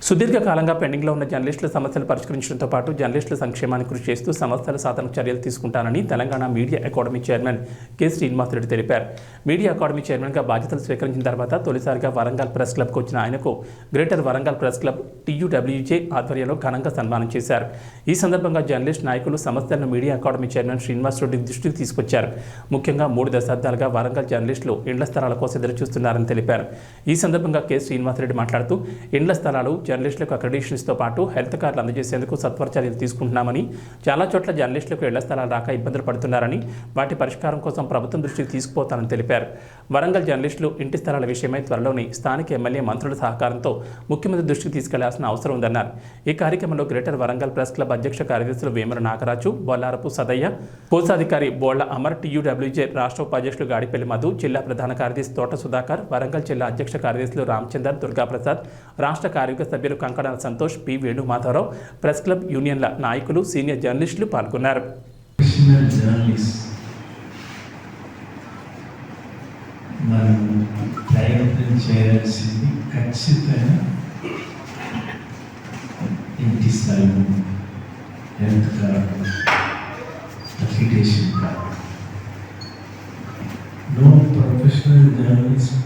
సుదీర్ఘకాలంగా పెండింగ్లో ఉన్న జర్నలిస్టుల సమస్యలు పరిష్కరించడంతో పాటు జర్నలిస్టుల సంక్షేమాన్ని కృషి చేస్తూ సమస్యల సాధనకు చర్యలు తీసుకుంటానని Telangana media academy chairman K Srinivasareddy తెలిపారు. మీడియా అకాడమీ చైర్మన్గా బాధ్యతలు స్వీకరించిన తర్వాత తొలిసారిగా వరంగల్ ప్రెస్ క్లబ్కు వచ్చిన ఆయనకు greater Warangal press club TUWJ ఆధ్వర్యంలో ఘనంగా సన్మానం చేశారు. ఈ సందర్భంగా జర్నలిస్ట్ నాయకులు సమస్యలను మీడియా అకాడమీ చైర్మన్ శ్రీనివాసరెడ్డి దృష్టికి తీసుకొచ్చారు. ముఖ్యంగా 3 దశాబ్దాలుగా వరంగల్ జర్నలిస్టులు ఇండ్ల స్థలాల కోసం ఎదురుచూస్తున్నారని తెలిపారు. ఈ సందర్భంగా కె శ్రీనివాసరెడ్డి మాట్లాడుతూ ఇండ్ల స్థలాలు జర్నలిస్టులకు అక్రెడిషన్స్తో పాటు హెల్త్ కార్డులు అందజేసేందుకు సత్వర చర్యలు తీసుకుంటున్నామని, చాలా చోట్ల జర్నలిస్టులకు ఇళ్ల స్థలాలు రాక ఇబ్బందులు పడుతున్నారని, వాటి పరిష్కారం కోసం ప్రభుత్వం దృష్టికి తీసుకుపోతానని తెలిపారు. వరంగల్ జర్నలిస్టులు ఇంటి స్థలాల విషయమై త్వరలోని స్థానిక ఎమ్మెల్యే మంత్రుల సహకారంతో ముఖ్యమంత్రి దృష్టికి తీసుకెళ్లాల్సిన అవసరం ఉందన్నారు. ఈ కార్యక్రమంలో గ్రేటర్ వరంగల్ ప్రెస్ క్లబ్ అధ్యక్ష కార్యదర్శులు వేమర నాగరాజు, బొల్లారపు సదయ్య, కోశాధికారి బోళ్ల అమర్, TUWJ రాష్ట్ర ఉపాధ్యక్షులు గాడిపల్లి మధు, జిల్లా ప్రధాన కార్యదర్శి తోట సుధాకర్, వరంగల్ జిల్లా అధ్యక్ష కార్యదర్శులు రామచందర్, దుర్గాప్రసాద్, రాష్ట్ర కార్యవర్గ సభ్యులు Kankanala Santosh, P Venumadhavarao, press club యూనియన్ల నాయకులు, సీనియర్ జర్నలిస్టులు పాల్గొన్నారు. ప్రయత్నం చేయాల్సింది ఖచ్చితంగా ఇంటి స్థలం, health card, accreditation card. No professional journalist,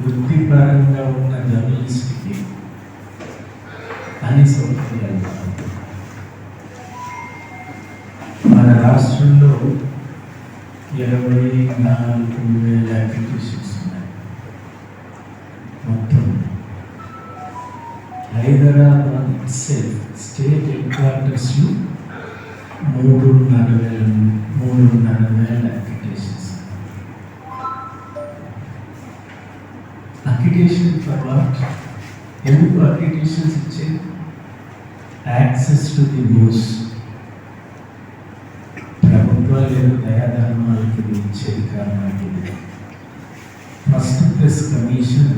వృత్తిపరంగా ఉన్న జర్నలిస్ట్కి అన్ని సౌకర్యాలు. మన రాష్ట్రంలో 24,000 అప్లికేషన్స్ ఉన్నాయి. మొత్తం హైదరాబాద్ స్టేట్ హెడ్ క్వార్టర్స్లో 3,500 అప్లికేషన్స్. Application for what? ఎందుకు అప్లికేషన్స్ ఇచ్చేది? Access to the news. ప్రభుత్వాలు దయాధర్మాలకి ఇచ్చేది కారణానికి ఫస్ట్ ప్రెస్ కమిషన్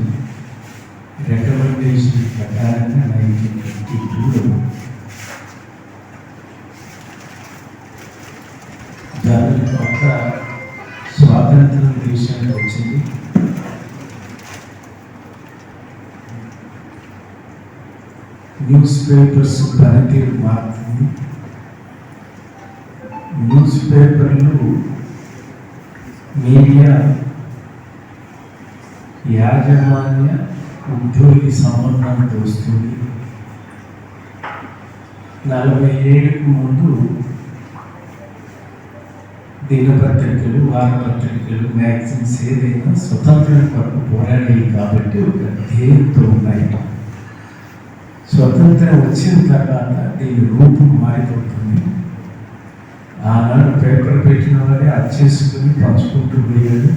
రికమెండేషన్ ప్రకారంగా 1952లో దాని కొత్త స్వాతంత్రం దేశానికి వచ్చింది. న్యూస్ పేపర్స్ పనితీరు మారుతుంది. న్యూస్ పేపర్లు మీడియా యాజమాన్య ఉద్యోగి సంబంధానికి వస్తుంది. 40 ఏళ్ళకు ముందు దినపత్రికలు, వారపత్రికలు, మ్యాగజైన్స్ ఏదైనా స్వతంత్రం కొరకు పోరాడాయి కాబట్టి ఒక ధ్యేయంతో ఉన్నాయి. స్వతంత్రం వచ్చిన తర్వాత దీని రూపం మారిపోతుంది. ఆనాడు పేపర్ పెట్టిన వాడే అది చేసుకుని పంచుకుంటూ పోయాడు.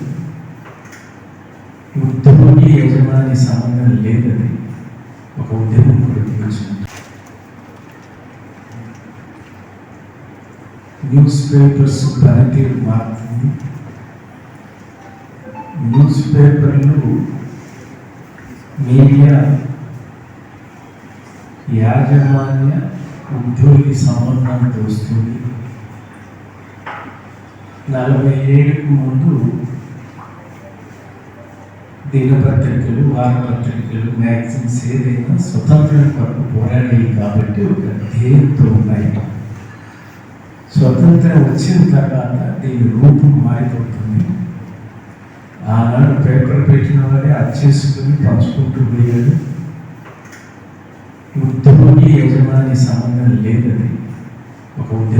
ఉద్యమకి యజమాని సంబంధం లేదని ఒక ఉద్యమం కూడా వచ్చింది. న్యూస్ పేపర్స్ పనితీరు మారుతుంది. న్యూస్ పేపర్లు మీడియా యాజమాన్య ఉద్యోగి సంబంధానికి వస్తుంది. 40 ఏళ్ళకు ముందు దినపత్రికలు, వారపత్రికలు, మ్యాగజైన్స్ ఏదైనా స్వతంత్రం కొరకు పోరాడాయి కాబట్టి ఒక ధ్యేయంతో ఉన్నాయి. స్వతంత్రం వచ్చిన తర్వాత దీని రూపం మారిపోతుంది. ఆనాడు పేపర్ పెట్టిన వాడే అది చేసుకుని పంచుకుంటూ పోయాడు. ఉద్యమకి యజమాని సంబంధం లేదని ఒక ఉద్యమం